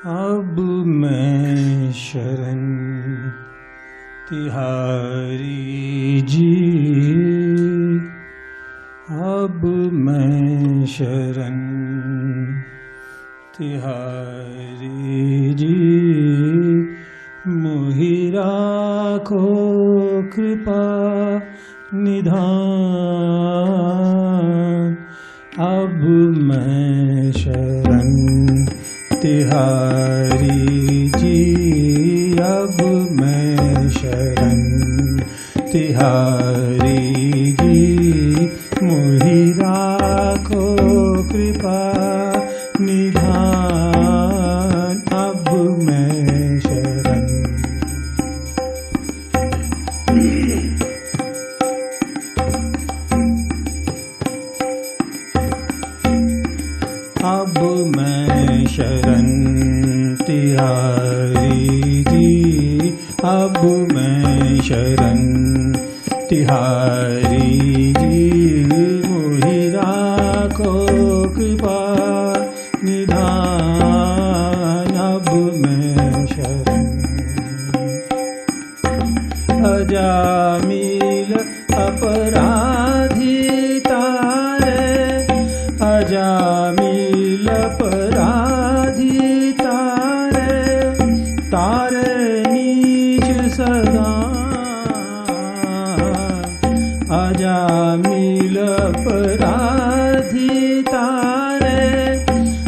अब मैं शरण तिहारी जी, अब मैं शरण तिहारी जी, मोहि राखो कृपा निधान। अब मैं शरण तिहारी जी, अब मैं शरण तिहारी जी, मोहि राखो कृपा निधान। अब मैं शरण अब मैं शरण तिहारी जी, अब मैं शरण तिहारी जी, मोहि राखो कृपा निधान। अब मैं शरण अजामिल अपराधी तारे, अजामिल अपराधी तारे, तारे नीच सदा। अजामिल अपराधी तारे,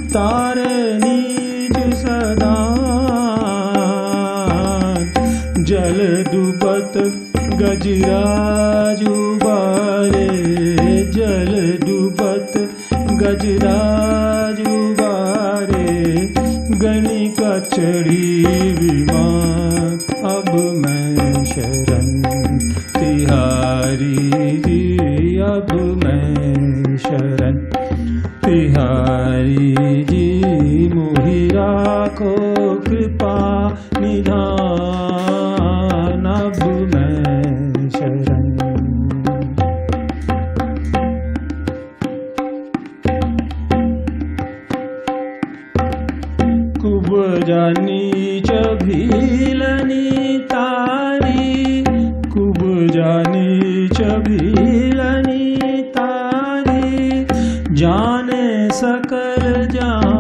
तारे नीच सदा। जल डूबत गजराज उबारे, जल डूबत गजराज उबारे, गणिका चढ़ी विमान। अब मैं शरण तिहारी जी, अब मैं शरण तिहारी जी, मोहि राखो कृपा निधान। अब मैं शरण कुब्जा नीच भीलनी तारी, कुब्जा नीच भीलनी तारी, जाने सकल जान।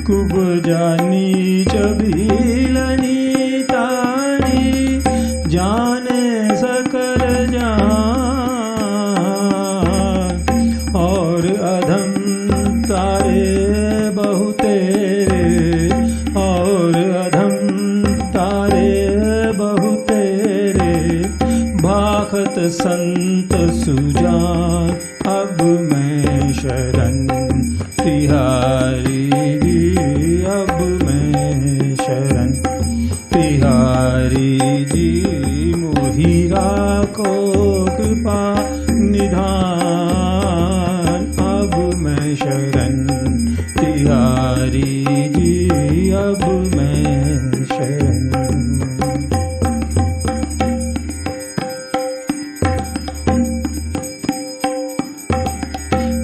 कुब्जा नीच भीलनी तारी, जाने सकल जान। और अधम तारे बहु तेरे, और अधम तारे बहु तेरे, भाखत संत सुजान। अब मैं शरण तिहारी जी, अब मैं शरण तिहारी जी, मोहि राखो कृपा निधान। अब मैं शरण तिहारी जी, अब मैं शरण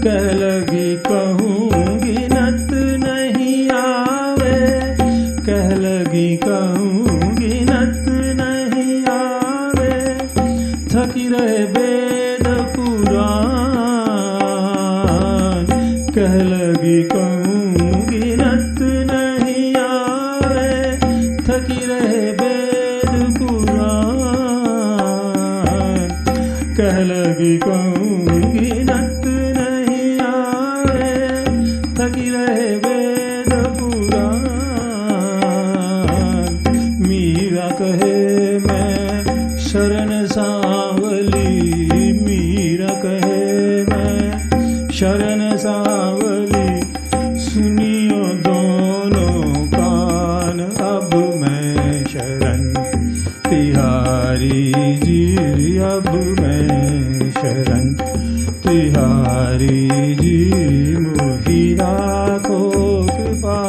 कह लगी कहूँगी नत नहीं आवे, कह लगी कहूँगी नत नहीं आवे, थकी रहे वेद पुराण। कह लगी कहूँगी नत नहीं आवे, थकी रहे वेद पुराण। कह लगी कहूँगी नत नहीं आवे, थकी रहे वेद पुराण। मीरा कहे मैं शरण सांवली, मीरा कहे मैं शरण सांवली, सुनियो दोनों कान। अब मैं शरण तिहारी जी, अब मैं शरण तिहारी जी, मोहि राखो कृपा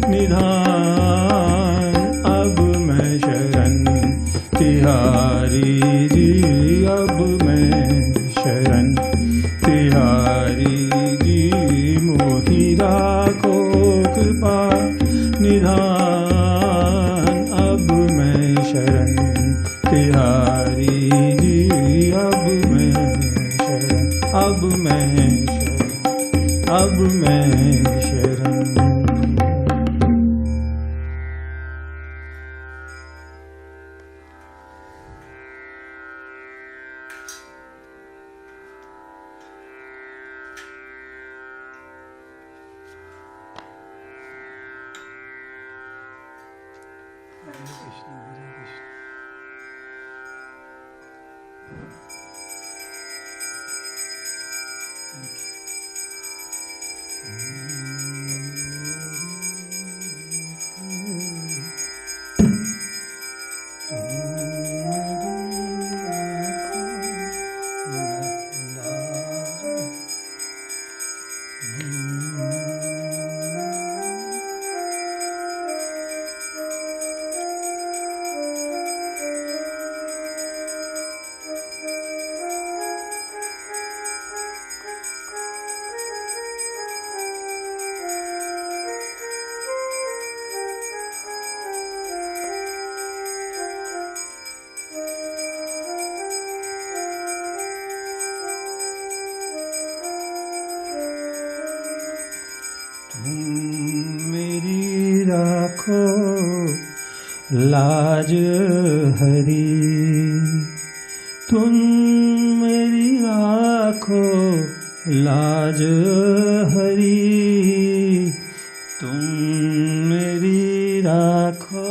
निधान। अब मैं शरण तिहारी जी, अब मैं शरण तिहारी जी, मोहि राखो अब मैं शरण। हरे कृष्ण हरे कृष्ण। राखो लाज हरी, तुम मेरी राखो लाज हरी, तुम मेरी राखो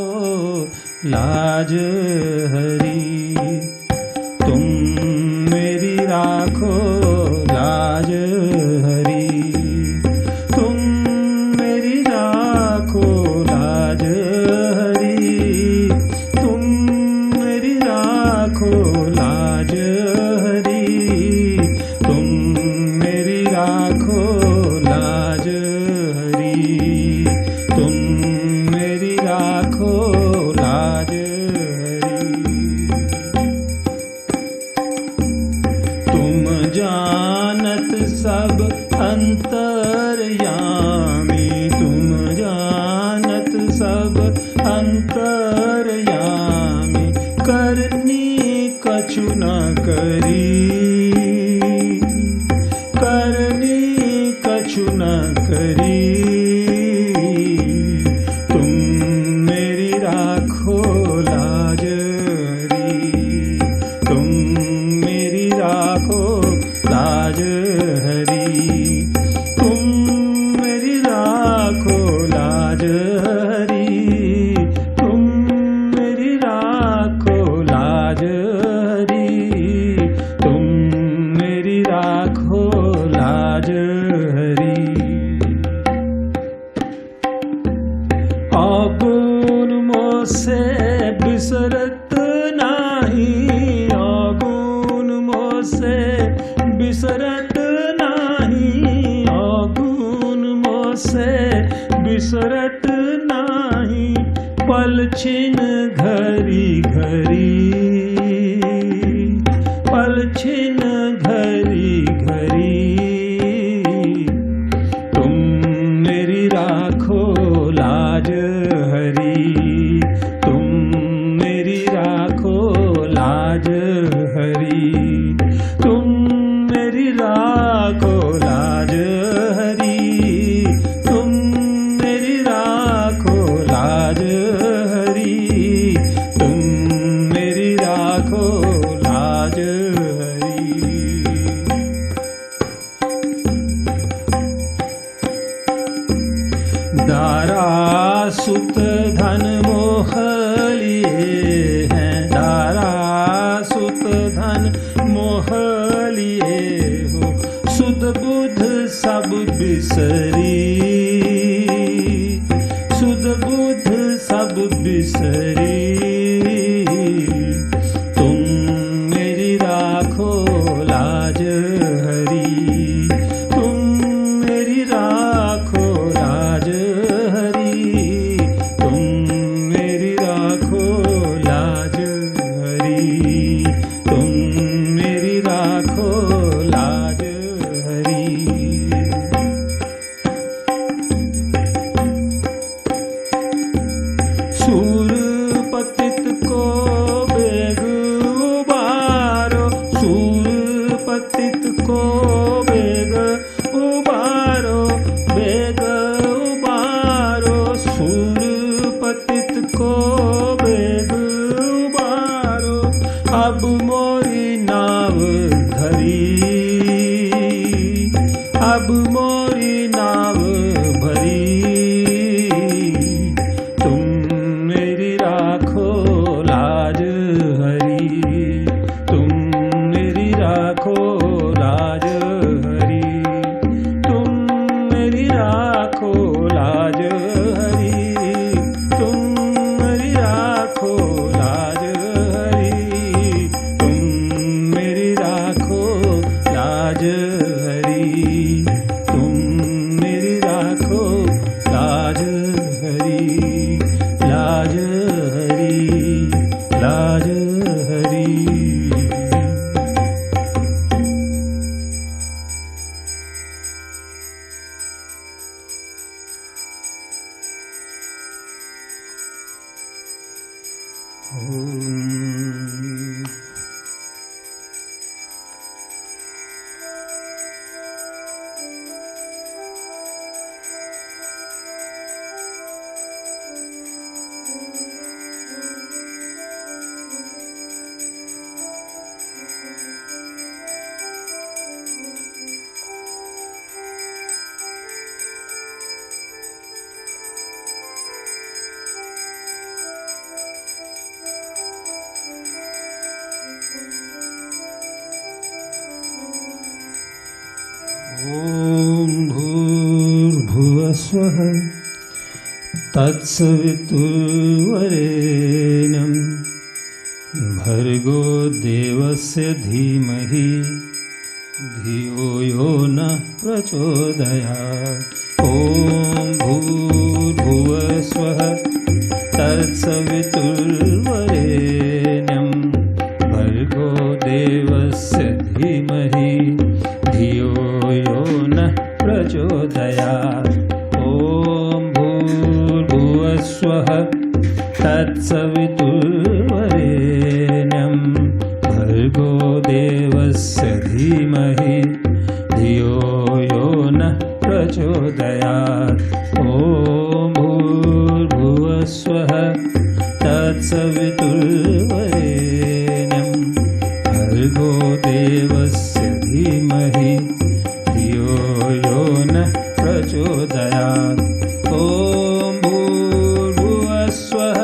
लाज हरी, तुम मेरी राखो लाज हरी, तुम मेरी राखो लाज हरी, तुम मेरी राखो लाज हरी, तुम मेरी राखो लाज हरी, तुम मेरी राखो लाज हरी। तुम जानत सब अंतर्यामी, तुम जानत सब अंतर्यामी, करनी कछु न करी, करनी कछु न करी, तुम मेरी राखो लाज हरी, तुम मेरी राखो लाज हरी, तुम मेरी राखो लाज हरी, तुम मेरी राखो लाज हरी, तुम मेरी राखो लाज हरी। अवगुण मोसे बिसरत नाही, अवगुण मोसे बिसरत नाही, अवगुण मोसे बिसरत नाही, पल छिन घरी घरी, पल छिन घरी घरी, तुम मेरी राखो लाज हरी, तुम मेरी राखो लाज हरी, तुम मेरी राखो लाज हरी, तुम मेरी राखो लाज हरी, तुम मेरी राखो लाज हरी। दारा सुत धन मोह लिए हैं, दारा सुत धन मोह लिए हो, सुध बुध सब बिसरी, सुध बुध सब बिसरी, तुम मेरी राखो लाज हरी, तुम मेरी राखो लाज हरी, तुम मेरी राखो लाज हरी, तुम मेरी राखो लाज हरी। सूरपति मोरी नाव भरी, तुम मेरी राखो लाज हरी, तुम मेरी राखो लाज हरी, तुम मेरी राखो लाज हरी, तुम मेरी राखो लाज हरी, तुम मेरी राखो लाज हरी, तुम मेरी राखो लाज हरी, लाज हरी, लाज हरी। ॐ भूर्भुवस्वः तत्सवितुर्वरेण्यं भर्गो देवस्य धीमहि धियो यो नः प्रचोदयात्। ॐ भूर्भुवस्वः तत्सवितुर्वरेण्यं भर्गो देवस्य धीमहि धियो यो नः प्रचोदयात्। ॐ भूर्भुवस्वः तत्सवितुर्वरेण्यं भर्गो देवस्य धीमहि धियो यो नः प्रचोदयात्। ॐ भूर्भुवस्वः तत्सवितुर्वरेण्यं भर्गो देवस्य धीमहि धियो यो नः प्रचोदयात्। ॐ भूर्भुवस्वः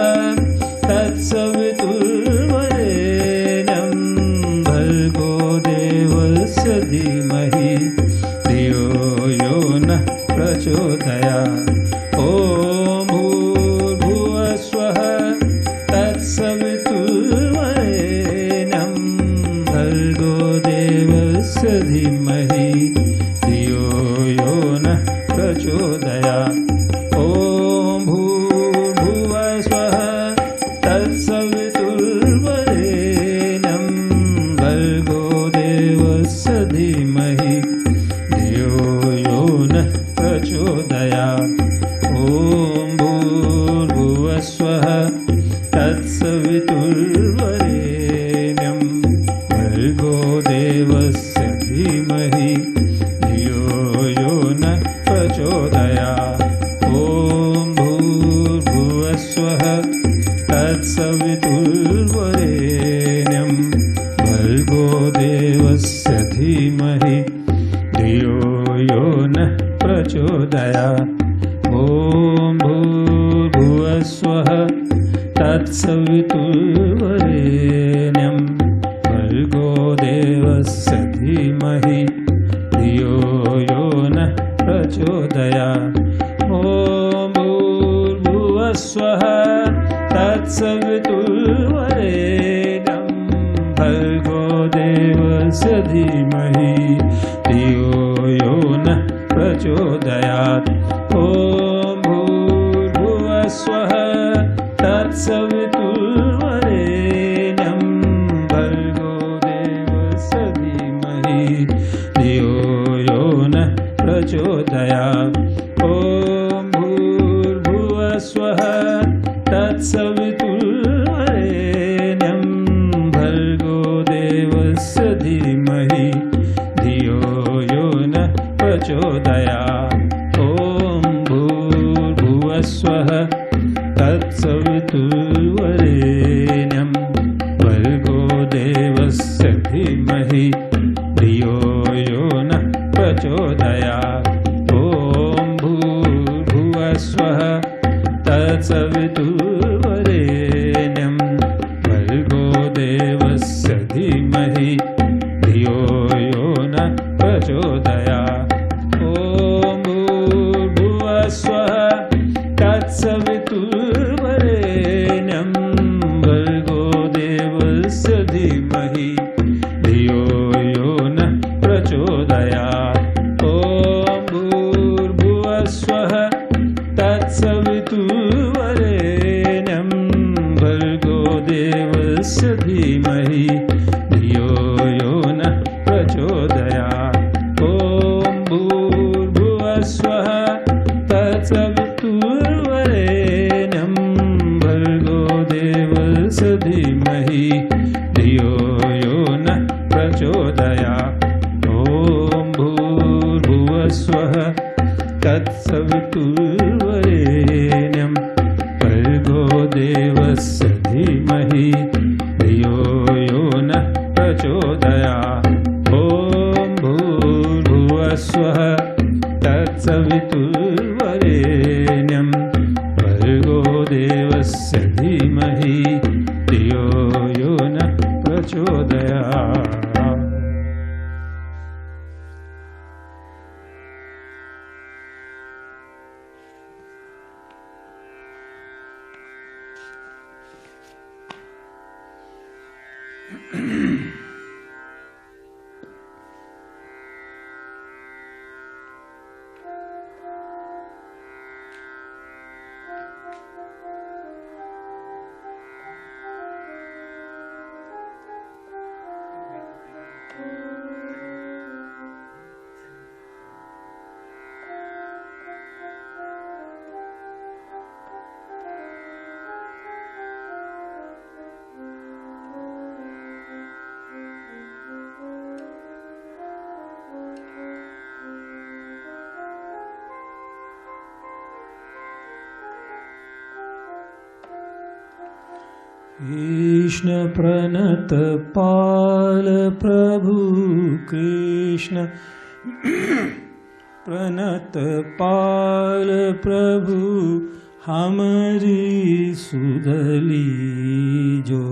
तत्सवितुर्वरेण्यं भर्गो देवस्य धीमहि धियो यो नः प्रचोदयात्। ॐ भूर्भुवस्वः तत्सवितुर्वरेण्यं भर्गो देवस्य धीमहि धियो यो नः प्रचोदयात्। ॐ भूर्भुवस्वः तत्सवितुर्वरेण्यं भर्गो देवस्य धीमहि धियो यो नः प्रचोदयात्। ॐ भूर्भुवस्वः तत्सवितुर्वरेण्यं भर्गो देवस्य धीमहि धियो यो नः प्रचोदयात्। ॐ भूर्भुवस्वः तत्सवितुर्वरेण्यं भर्गो देवस्य धीमहि धियो यो नः प्रचोदयात्। ॐ भूर्भुवस्वः तत्सवितुर्वरेण्यं भर्गो देवस्य धीमहि धियो यो नः प्रचोदयात्। ॐ भूर्भुवस्वः तत्सवितुर्वरेण्यं भर्गो देवस्य धीमहि धियो यो नः प्रचोदयात्। ॐ भूर्भुवस्वः तत्सवितुर्वरेण्यं भर्गो देवस्य धीमहि धियो यो नः प्रचोदयात्। ॐ भूर्भुवस्वः तत्सवितुर्वरेण्यं भर्गो देवस्य धीमहि धियो यो नः प्रचोदयात्। ॐ भूर्भुवस्वः तत्सवितुर्वरेण्यं भर्गो देवस्य धीमहि धियो यो नः प्रचोदयात्। तत्सवितुर्वरेण्यं भर्गो देवस्य धीमहि धियो यो नः प्रचोदयात्। ॐ भूर्भुवस्वः तत्सवितुर्वरेण्यं भर्गो देवस्य धीमहि धियो यो नः प्रचोदयात्। ॐ भूर्भुवस्वः तत्सवितुर्वरेण्यं भर्गो देवस्य धीमहि धियो यो नः प्रचोदयात्। कृष्ण प्रणत पाल प्रभु कृष्ण प्रणत पाल प्रभु हमारी सुधली जो।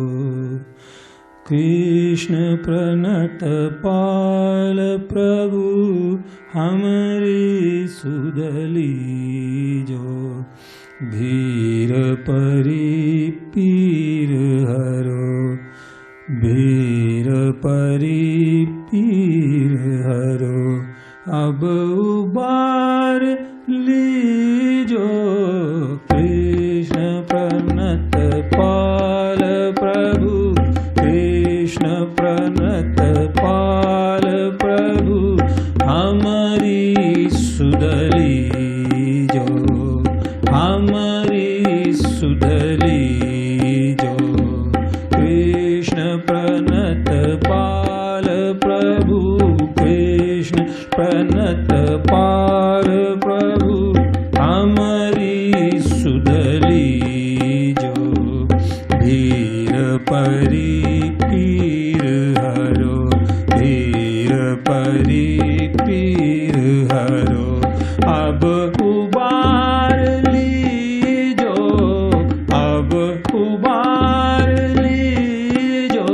कृष्ण प्रणत पाल प्रभु हमारी सुधली जो। भीर परी पीर हरो भीर परी पीर हरो अब उबार लीजो। कृष्ण प्रणत पाल प्रभु कृष्ण प्रणत पाल प्रभु हमारी सुधली जो। हमारी सुधली जो। कृष्ण प्रणत पाल प्रभु कृष्ण प्रणत पाल प्रभु हमारी सुधली जो। धीर परी पीर हरो धीर परी पीर हरो अब उबार लीजो। अब उबार लीजो।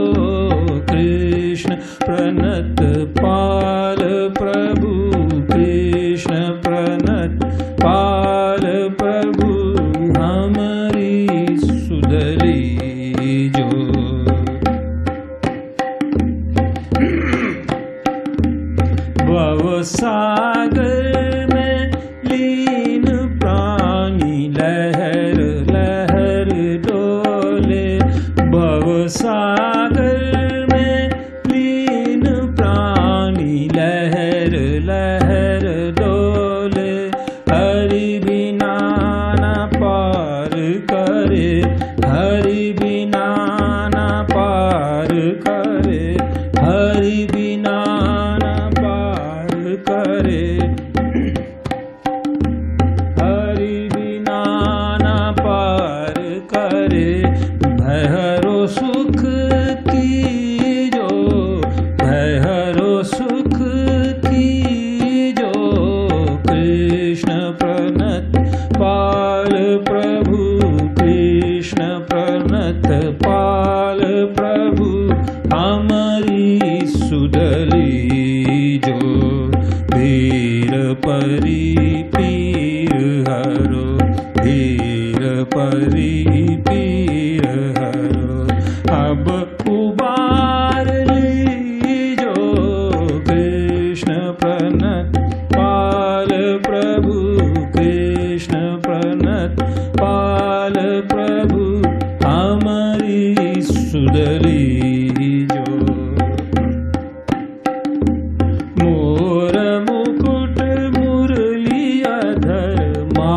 कृष्ण प्रणत पाल प्रभु कृष्ण प्रणत पाल प्रभु हमारी सुधली जो। भवसागर में लीन प्राणी लहर लहर डोले। भवसागर में लीन प्राणी लहर लहर डोले। हरि बिना न पार करे हरि बिना न पार करे हरि बिना न पार करे हरि बिना न पार करे। भयहरो सुख की जो भयहरो सुख की जो। कृष्ण प्रणत पाल प्रभु कृष्ण प्रणत पाल प्रभु हमारी सुधली जो। धीर परी पीर हरो धीर परी पीर हरो अब उबार लीजो। कृष्ण प्रणत पाल प्रभु कृष्ण प्रणत पाल प्रभु हमारी सुधली जो। मोर मुकुट मुरली अधर मा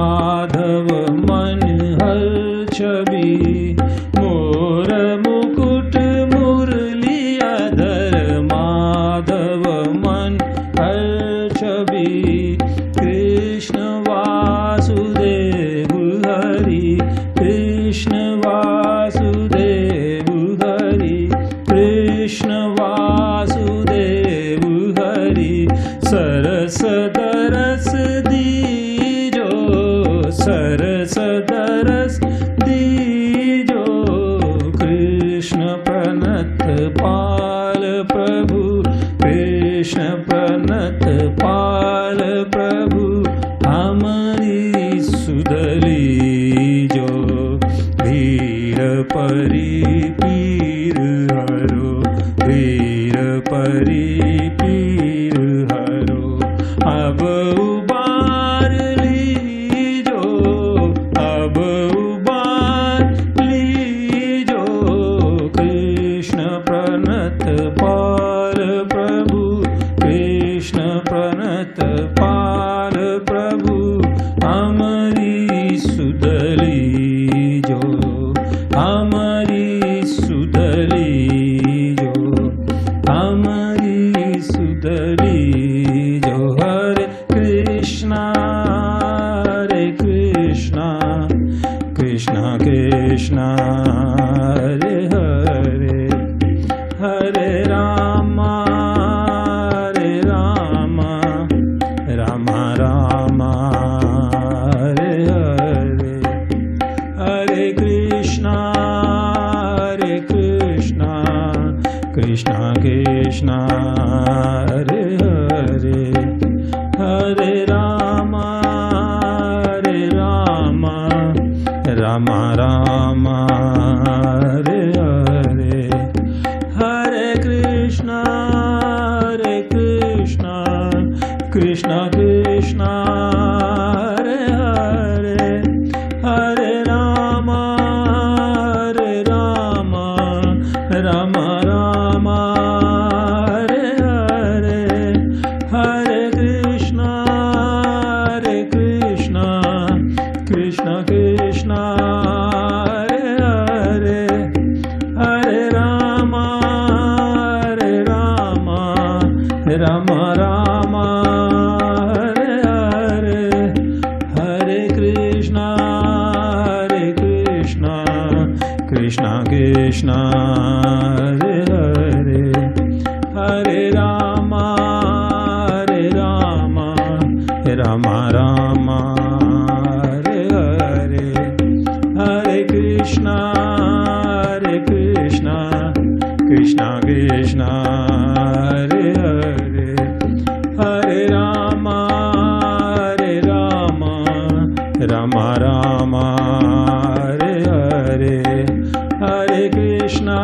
हमारी सुधली जो, हमारी सुधली जो, हमारी सुधली जो। हरे कृष्णा कृष्णा कृष्णा हरे हरे, हरे रामा रामा रामा हरे हरे, हरे कृष्णा कृष्णा कृष्णा हरे हरे, हरे रामा रामा रामा हरे हरे, हरे कृष्णा कृष्णा कृष्णा हरे हरे, हरे रामा रामा रामा हरे हरे, हरे कृष्णा कृष्णा कृष्णा हरे हरे, हरे रामा रामा रामा हरे हरे, हरे कृष्णा कृष्णा कृष्णा हरे हरे, हरे रामा रामा रामा हरे हरे, हरे कृष्णा कृष्णा कृष्णा हरे हरे, हरे रामा रामा रामा हरे हरे, हरे कृष्णा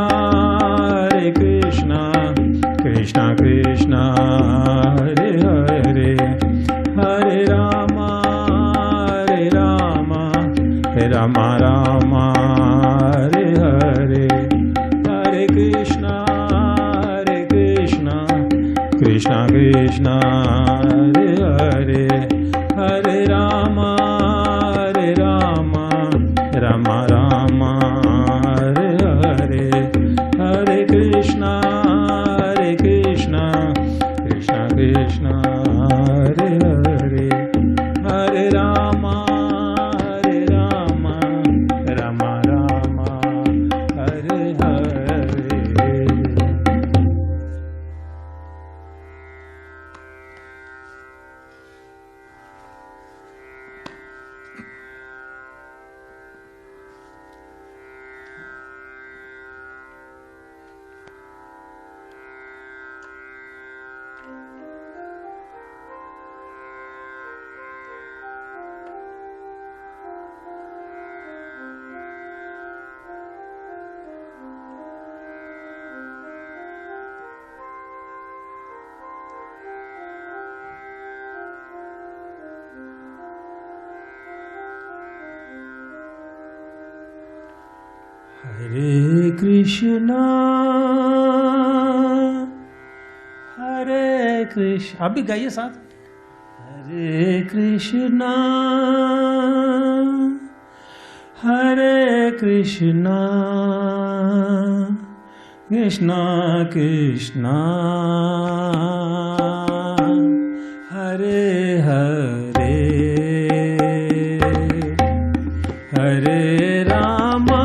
कृष्णा कृष्णा हरे हरे, हरे रामा रामा रामा हरे हरे, हरे कृष्णा कृष्णा कृष्णा हरे हरे, हरे रामा रामा रामा हरे हरे, हरे कृष्णा कृष्णा कृष्णा हरे हरे, हरे रामा रामा रामा हरे हरे। हरे कृष्णा आप भी गाइए साथ। हरे कृष्णा कृष्णा कृष्णा हरे हरे, हरे रामा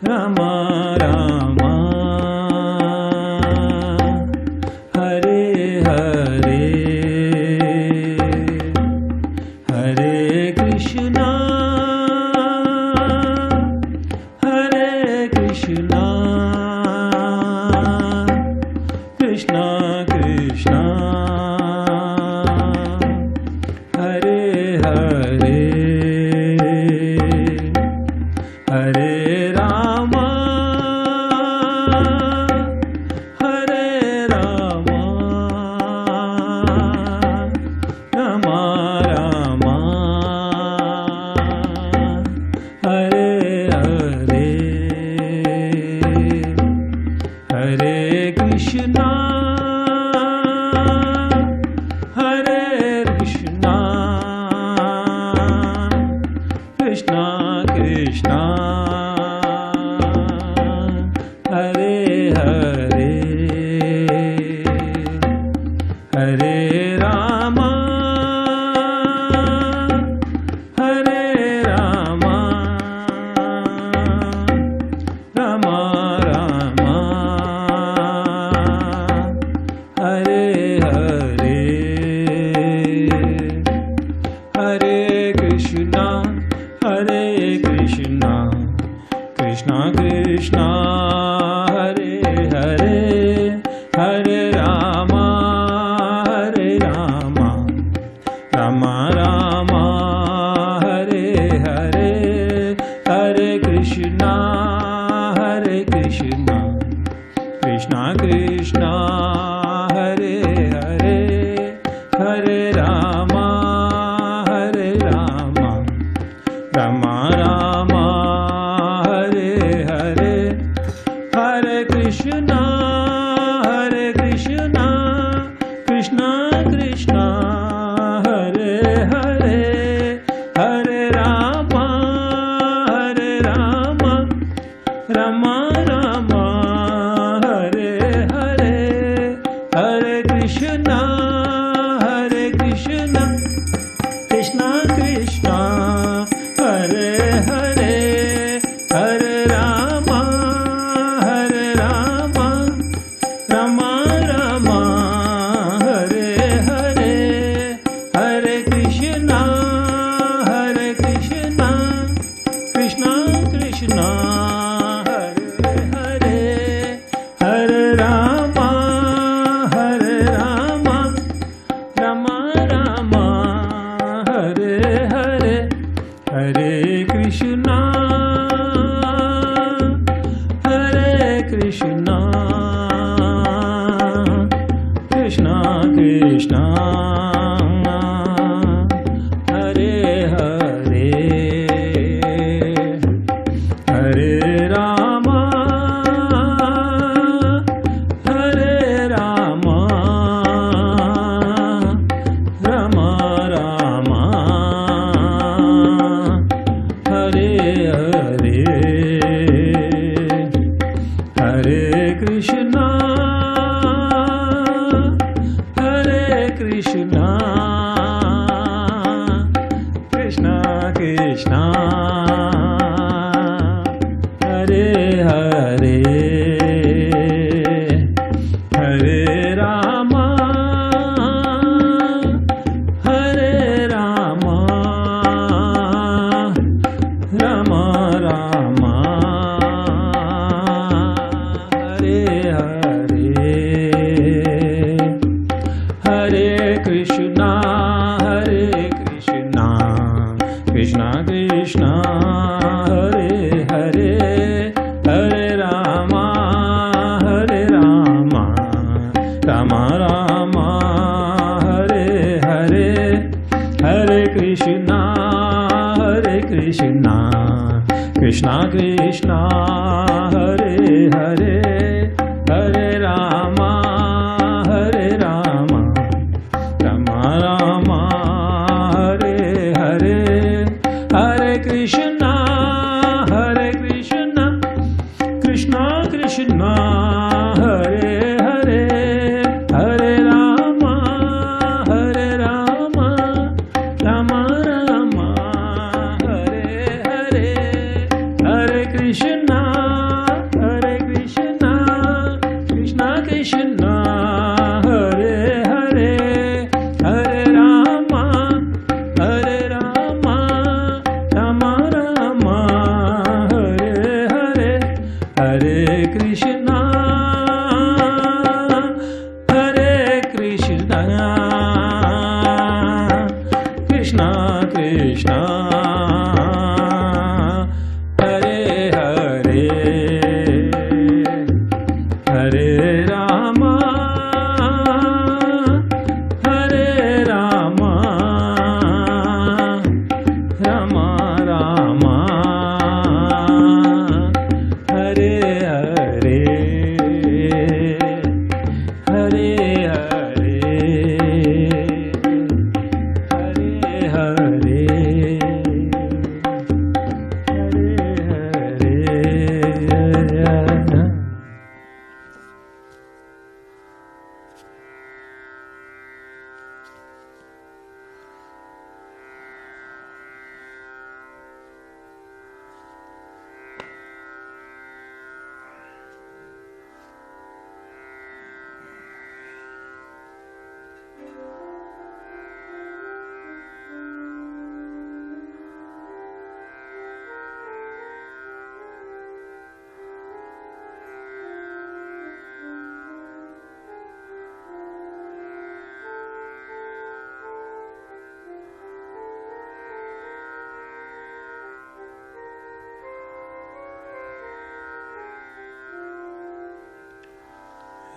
रामा रामा हरे हरे, हरे कृष्णा कृष्णा कृष्णा हरे हरे, हरे रामा रामा रामा हरे हरे, हरे Krishna, Hare Krishna, Krishna Krishna, Hare Hare, Hare Rama, Hare Rama, Rama Rama, Hare Hare, Hare Krishna, Hare Krishna, Krishna Krishna, Hare Hare, Hare Rama, Hare Rama, Rama Rama, Hare Hare, Hare Krishna, Hare Krishna, Krishna Krishna, Hare Hare, Hare Rama, Hare Rama, Rama Rama, Hare Hare, Hare Krishna, Hare Krishna, Krishna Krishna, Hare Hare, Hare Rama, Hare Rama, Rama Rama, Hare Hare, Hare Krishna, Hare Krishna, Krishna Krishna, Hare Hare, Hare Rama, Hare Rama, Rama Rama, Hare Hare, Hare Krishna, Hare Krishna, Krishna Krishna, Hare Hare, Hare Rama, Hare Rama, Rama Rama, Hare Hare, Hare Krishna, Hare Krishna, Krishna Krishna, Hare Hare, Hare Rama, Hare Rama, Rama Rama, Hare Hare, Hare Krishna, Hare Krishna, Krishna Krishna, Hare Hare, Hare Rama, Hare Rama, Rama Rama, Hare Hare, Hare Krishna, Hare Krishna, Krishna Krishna, Hare Hare, Hare Rama, Hare Rama, Rama Rama, Hare Hare, Hare Krishna, Hare Krishna, Krishna Krishna, Hare Hare, Hare Rama, Hare Rama, Rama Rama, Hare Hare, Hare Krishna, Hare Krishna, Krishna Krishna, Hare Hare, Hare Rama, Hare Rama, Rama Rama, Hare Hare, Hare Krishna, Hare Krishna, Krishna Krishna, Hare Hare, Hare Rama, Hare Rama, Rama Rama, Hare Hare, Hare Krishna, Hare Krishna, Krishna Krishna, Hare Hare, Hare Rama,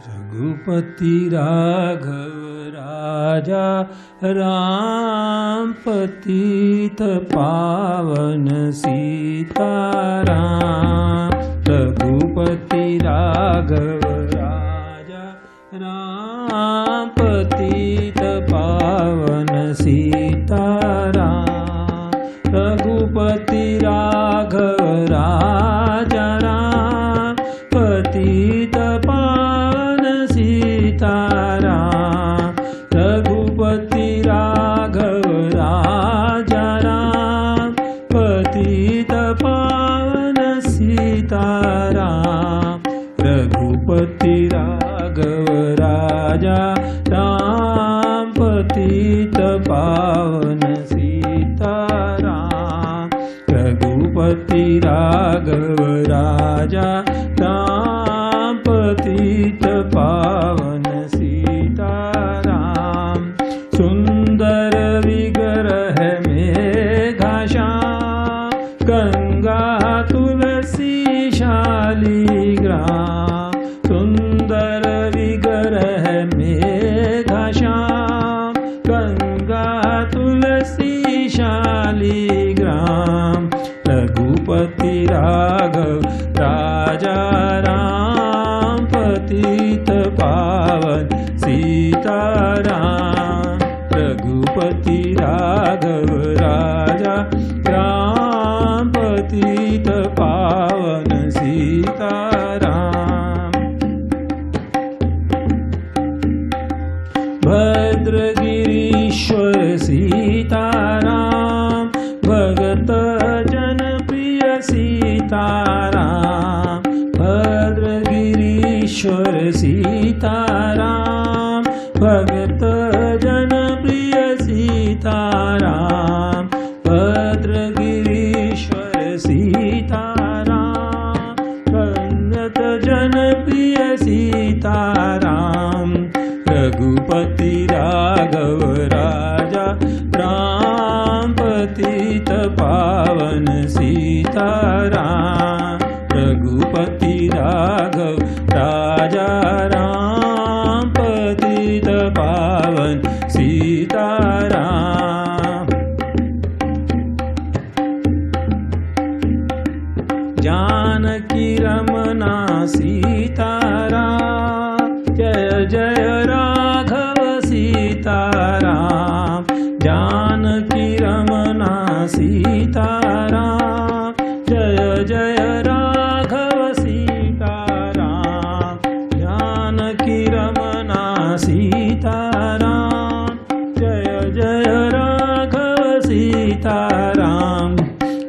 Raghupati Raghav राजा राम पतित पावन सीताराम। रघुपति राघव राजा राम पतित पावन सीताराम। रघुपति राघव राजा राम पतित पावन सीताराम। रघुपति राघव राजा राम पतित पावन सीताराम। रघुपति राघव राजा राम पतित पावन सीताराम। रघुपति राघव राजा राम पतित पावन सीताराम। सुंदर विग्रह मेघाश्याम गंगा तुलसी शालिग्राम। सुंदर विग्रह मेघाश्याम गंगा तुलसी शालिग्राम। रघुपति राघव राजा राम पतित पावन सीताराम। रघुपति राघव राजा राम पतित पावन सीताराम। भद्रगिरीश्वर सीताराम भगत जन प्रिय सीताराम। भद्रगिरीश्वर सीताराम भगत जन प्रिय सीताराम। भद्रगिरीश्वर सीताराम भगत जन प्रिय सीताराम। रघुपति राघव राजा राम पतित पावन सीताराम। रघुपति राघव राजा राम पतित पावन सीताराम। जानकी रमना सीताराम जय जय राघव सीताराम। जानकी रमना सीताराम जय जय राघव सीताराम। जानकी रमना सीताराम जय जय राघव सीताराम।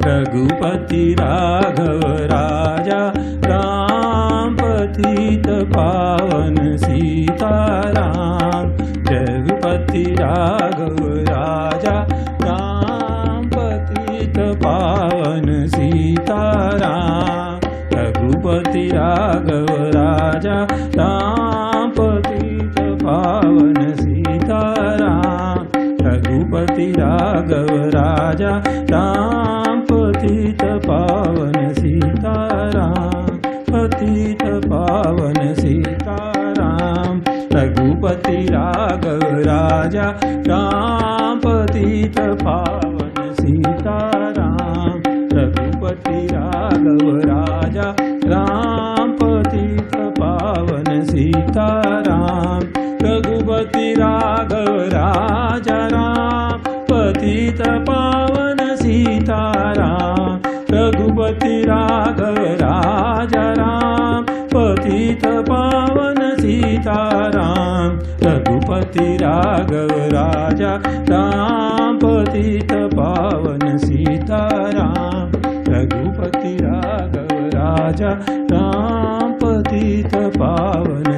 रघुपति राघव राजा राम पतित पावन सीताराम। रघुपति राघव राजा राम पतित पावन सीताराम। रघुपति राघव राजा राम पतित पावन सीताराम। रघुपति राघव राजा राम पतित पावन सीताराम। पतित पावन सीताराम। रघुपति राघव राजा राम पतित पावन सीताराम। रघुपति राघव राजा राम पतित पावन सीताराम। रघुपति राघव राजा राम पतित पावन सीताराम। रघुपति राघव राजा राम पतित पावन सीताराम। रघुपति राघव राजा राम पतित पावन सीताराम। रघुपति राघव राजा राम पतित पावन